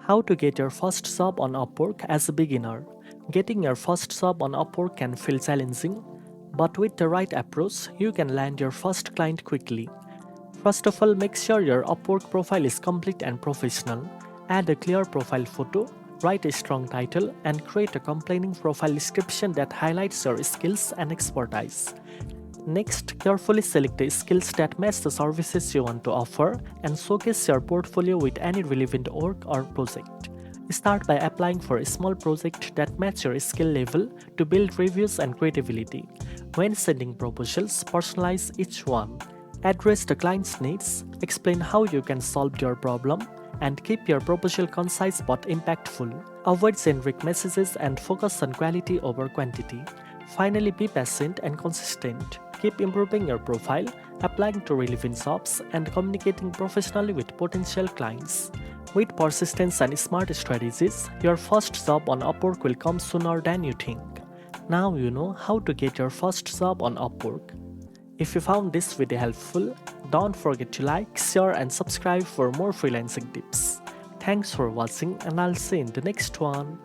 How to get your first job on Upwork as a beginner. Getting your first job on Upwork can feel challenging, but with the right approach, you can land your first client quickly. First of all, make sure your Upwork profile is complete and professional. Add a clear profile photo, write a strong title, and create a compelling profile description that highlights your skills and expertise. Next, carefully select the skills that match the services you want to offer and showcase your portfolio with any relevant work or project. Start by applying for a small project that match your skill level to build reviews and credibility. When sending proposals, personalize each one. Address the client's needs, explain how you can solve your problem, and keep your proposal concise but impactful. Avoid generic messages and focus on quality over quantity. Finally, be patient and consistent. Keep improving your profile, applying to relevant jobs, and communicating professionally with potential clients. With persistence and smart strategies, your first job on Upwork will come sooner than you think. Now you know how to get your first job on Upwork. If you found this video helpful, don't forget to like, share, and subscribe for more freelancing tips. Thanks for watching, and I'll see you in the next one.